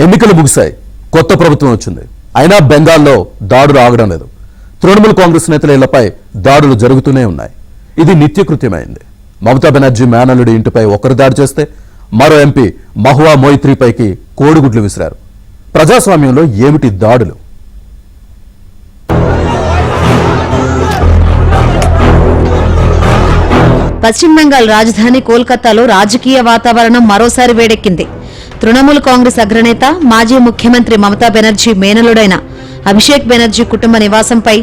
ఎన్నికలు ముగిశాయి, కొత్త ప్రభుత్వం వచ్చింది. అయినా బెంగాల్లో దాడులు ఆగడం లేదు. తృణమూల్ కాంగ్రెస్ నేతల ఇళ్లపై దాడులు జరుగుతూనే ఉన్నాయి. ఇది నిత్యకృత్యమైంది. మమతా బెనర్జీ మేనల్లుడి ఇంటిపై ఒకరు దాడి చేస్తే మరో ఎంపీ మహువా మొయిత్రీపైకి కోడిగుడ్లు విసిరారు. ప్రజాస్వామ్యంలో ఏమిటి దాడులు? పశ్చిమ బెంగాల్ రాజధాని కోల్కతాలో రాజకీయ వాతావరణం మరోసారి వేడెక్కింది. తృణమూల్ కాంగ్రెస్ అగ్రనేత మాజీ ముఖ్యమంత్రి మమతా బెనర్జీ మేనలుడైన అభిషేక్ బెనర్జీ కుటుంబ నివాసంపై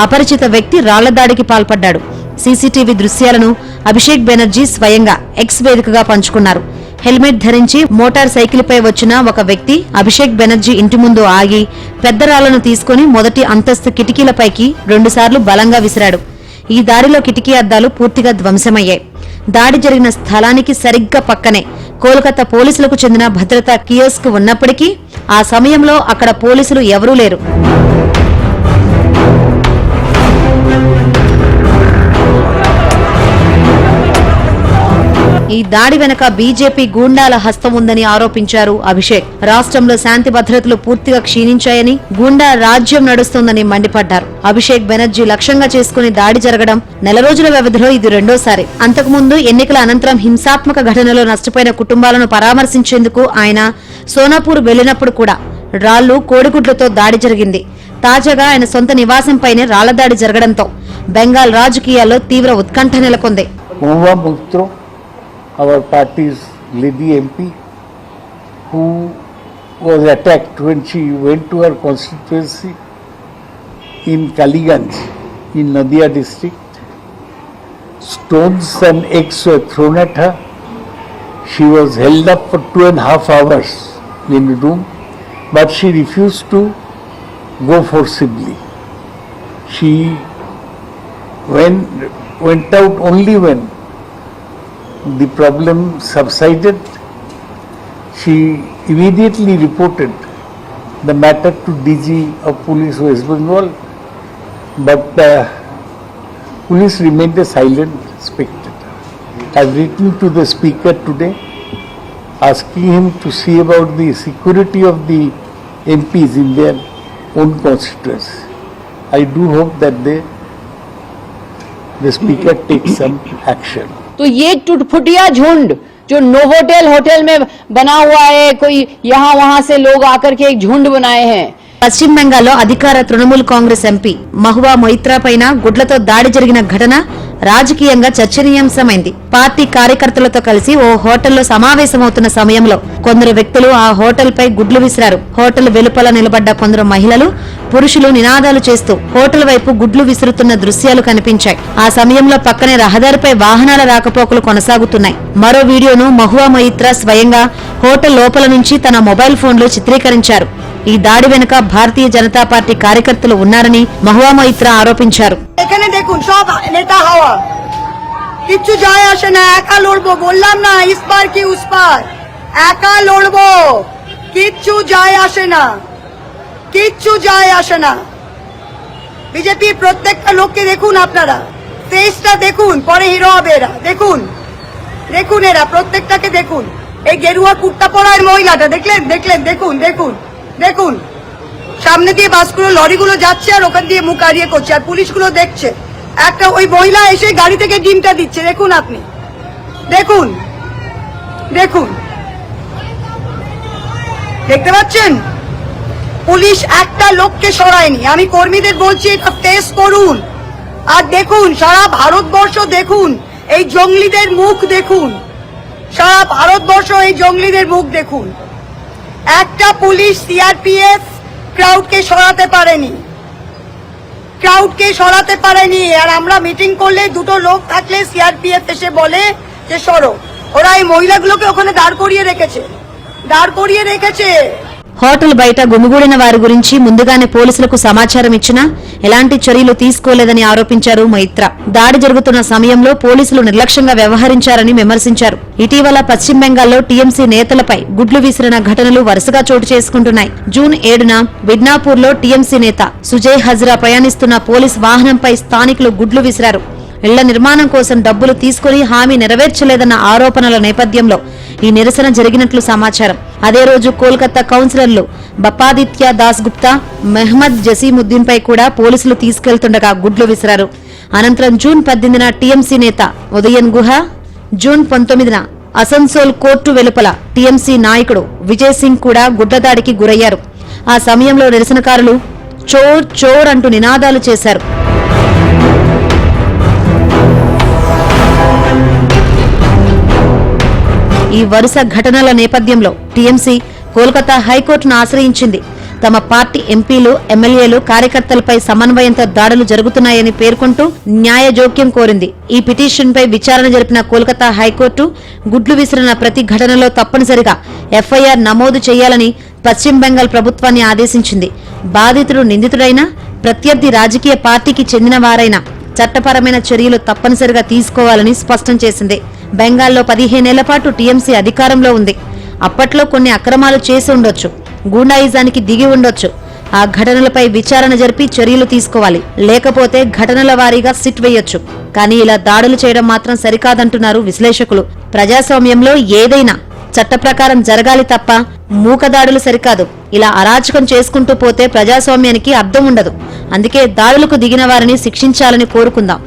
అపరిచిత వ్యక్తి రాళ్ల దాడికి పాల్పడ్డాడు. సీసీటీవీ దృశ్యాలను అభిషేక్ బెనర్జీ స్వయంగా ఎక్స్ వేదికగా పంచుకున్నారు. హెల్మెట్ ధరించి మోటార్ సైకిల్పై వచ్చిన ఒక వ్యక్తి అభిషేక్ బెనర్జీ ఇంటి ముందు ఆగి పెద్ద రాళ్లను తీసుకుని మొదటి అంతస్తు కిటికీలపైకి 2 సార్లు బలంగా విసిరాడు. ఈ దాడిలో కిటికీ అద్దాలు పూర్తిగా ధ్వంసమయ్యాయి. దాడి జరిగిన స్థలానికి సరిగ్గా పక్కనే కోల్కతా పోలీసులకు చెందిన భద్రతా కియోస్క్ ఉన్నప్పటికీ ఆ సమయంలో అక్కడ పోలీసులు ఎవరూ లేరు. ఈ దాడి వెనక బీజేపీ గూండాల హస్తం ఉందని ఆరోపించారు అభిషేక్. రాష్ట్రంలో శాంతి భద్రతలు పూర్తిగా క్షీణించాయని, గూండా రాజ్యం నడుస్తోందని మండిపడ్డారు. అభిషేక్ బెనర్జీ లక్ష్యంగా చేసుకుని దాడి జరగడం నెల రోజుల వ్యవధిలో ఇది రెండోసారి. అంతకుముందు ఎన్నికల అనంతరం హింసాత్మక ఘటనలో నష్టపోయిన కుటుంబాలను పరామర్శించేందుకు ఆయన సోనాపూర్ వెళ్లినప్పుడు కూడా రాళ్లు, కోడిగుడ్లతో దాడి జరిగింది. తాజాగా ఆయన సొంత నివాసంపైనే రాళ్ల దాడి జరగడంతో బెంగాల్ రాజకీయాల్లో తీవ్ర ఉత్కంఠ నెలకొంది. Our party's lady MP, who was attacked when she went to her constituency in Kaliganj in Nadia district. Stones and eggs were thrown at her. She was held up for 2.5 hours in a room, but she refused to go forcibly. She went out only when the problem subsided. She immediately reported the matter to DG of Police West Bengal, but police remained a silent spectator. I have written to the Speaker today asking him to see about the security of the MPs in their own constituency. I do hope that the Speaker takes some action. तो ये टुटफुटिया झुंड जो Novotel hotel में बना हुआ है, कोई यहाँ वहाँ से लोग आकर के एक झुंड बनाए हैं. పశ్చిమ బెంగాల్లో అధికార తృణమూల్ కాంగ్రెస్ ఎంపీ మహువా మొయిత్రా పైన గుడ్లతో దాడి జరిగిన ఘటన రాజకీయంగా చర్చనీయాంశమైంది. పార్టీ కార్యకర్తలతో కలిసి ఓ హోటల్లో సమావేశమవుతున్న సమయంలో కొందరు వ్యక్తులు ఆ హోటల్ పై గుడ్లు విసిరారు. హోటల్ వెలుపల నిలబడ్డ కొందరు మహిళలు, పురుషులు నినాదాలు చేస్తూ హోటల్ వైపు గుడ్లు విసురుతున్న దృశ్యాలు కనిపించాయి. ఆ సమయంలో పక్కనే రహదారిపై వాహనాల రాకపోకలు కొనసాగుతున్నాయి. మరో వీడియోను మహువా మొయిత్రా స్వయంగా హోటల్ లోపల నుంచి తన మొబైల్ ఫోన్లో చిత్రీకరించారు. ఈ దాడి వెనుక భారతీయ జనతా పార్టీ కార్యకర్తలు ఉన్నారని మహువా మొయిత్రా ఆరోపించారు. এখানে দেখুন সব নেতা হাওয়া, কিচ্ছু যায় আসে না, একা লড়বো বললাম না, ইসপার কি উসপার, একা লড়বো, কিচ্ছু যায় আসে না, কিচ্ছু যায় আসে না। বিজেপির প্রত্যেকটা লোককে দেখুন, আপনারা ফেসটা দেখুন, পরে হিরো হবে এরা। দেখুন দেখুন এরা প্রত্যেকটাকে দেখুন। এই গেরুয়া কুর্তা পরা মহিলাটা দেখলেন, দেখলেন, দেখুন দেখুন দেখুন, সামনে দিয়ে বাসগুলো, লরিগুলো যাচ্ছে আর ওখান দিয়ে মুখ আড়িয়ে করছে, আর পুলিশগুলো দেখছে। একটা ওই মহিলা এসে গাড়ি থেকে ডিমটা দিচ্ছে, দেখুন আপনি, দেখুন দেখুন, দেখতে পাচ্ছেন? পুলিশ একটা লোককে সরায়নি। আমি কর্মীদের বলছি এটা ফেস করুন, আর দেখুন সারা ভারতবর্ষ দেখুন এই জঙ্গলিদের মুখ, দেখুন সারা ভারতবর্ষ এই জঙ্গলিদের মুখ দেখুন। একটা পুলিশ সিআরপিএফ ক্রাউডকে সরাতে পারেনি, ক্রাউডকে সরাতে পারেনি। আর আমরা মিটিং করলে দুটো লোক থাকলে সিআরপিএফ এসে বলে যে সরো, ওরা এই মহিলাগুলোকে ওখানে দাঁড় করিয়ে রেখেছে, দাঁড় করিয়ে রেখেছে। హోటల్ బయట గుమిగూడిన వారి గురించి ముందుగానే పోలీసులకు సమాచారం ఇచ్చినా ఎలాంటి చర్యలు తీసుకోలేదని ఆరోపించారు మొయిత్రా. దాడి జరుగుతున్న సమయంలో పోలీసులు నిర్లక్ష్యంగా వ్యవహరించారని విమర్శించారు. ఇటీవల పశ్చిమ బెంగాల్లో టీఎంసీ నేతలపై గుడ్లు విసిరిన ఘటనలు వరుసగా చోటు చేసుకుంటున్నాయి. జూన్ 7న మిడ్నాపూర్లో టీఎంసీ నేత సుజయ్ హజ్రా ప్రయాణిస్తున్న పోలీస్ వాహనంపై స్థానికులు గుడ్లు విసిరారు. ఇళ్ల నిర్మాణం కోసం డబ్బులు తీసుకుని హామీ నెరవేర్చలేదన్న ఆరోపణల నేపథ్యంలో ఈ నిరసన జరిగినట్లు సమాచారం. అదే రోజు కోల్కతా కౌన్సిలర్లు బప్పాదిత్య దాస్ గుప్తా, మెహ్మద్ జసీముద్దీన్ పై కూడా పోలీసులు తీసుకెళ్తుండగా గుడ్లు విసిరారు. అనంతరం జూన్ 18న టీఎంసీ నేత ఉదయన్ గుహ, జూన్ 19న అసన్సోల్ కోర్టు వెలుపల టీఎంసీ నాయకుడు విజయ్ సింగ్ కూడా గుడ్లదాడికి గురయ్యారు. ఆ సమయంలో నిరసనకారులు చోర్ చోర్ అంటూ నినాదాలు చేశారు. ఈ వరుస ఘటనల నేపథ్యంలో టీఎంసీ కోల్కతా హైకోర్టును ఆశ్రయించింది. తమ పార్టీ ఎంపీలు, ఎమ్మెల్యేలు, కార్యకర్తలపై సమన్వయంతో దాడులు జరుగుతున్నాయని పేర్కొంటూ న్యాయ జోక్యం కోరింది. ఈ పిటిషన్పై విచారణ జరిపిన కోల్కతా హైకోర్టు గుడ్లు విసిరిన ప్రతి ఘటనలో తప్పనిసరిగా ఎఫ్ఐఆర్ నమోదు చేయాలని పశ్చిమ బెంగాల్ ప్రభుత్వాన్ని ఆదేశించింది. బాధితుడు నిందితుడైనా, ప్రత్యర్థి రాజకీయ పార్టీకి చెందిన వారైనా చట్టపరమైన చర్యలు తప్పనిసరిగా తీసుకోవాలని స్పష్టం చేసింది. బెంగాల్లో 15 ఏళ్ల పాటు టీఎంసీ అధికారంలో ఉంది. అప్పట్లో కొన్ని అక్రమాలు చేసి ఉండొచ్చు, గూండాయిజానికి దిగి ఉండొచ్చు. ఆ ఘటనలపై విచారణ జరిపి చర్యలు తీసుకోవాలి. లేకపోతే ఘటనల వారీగా సిట్ వేయొచ్చు. కానీ ఇలా దాడులు చేయడం మాత్రం సరికాదంటున్నారు విశ్లేషకులు. ప్రజాస్వామ్యంలో ఏదైనా చట్ట ప్రకారం జరగాలి తప్ప మూకదాడులు సరికాదు. ఇలా అరాచకం చేసుకుంటూ పోతే ప్రజాస్వామ్యానికి అర్థం ఉండదు. అందుకే దాడులకు దిగిన వారిని శిక్షించాలని కోరుకుందాం.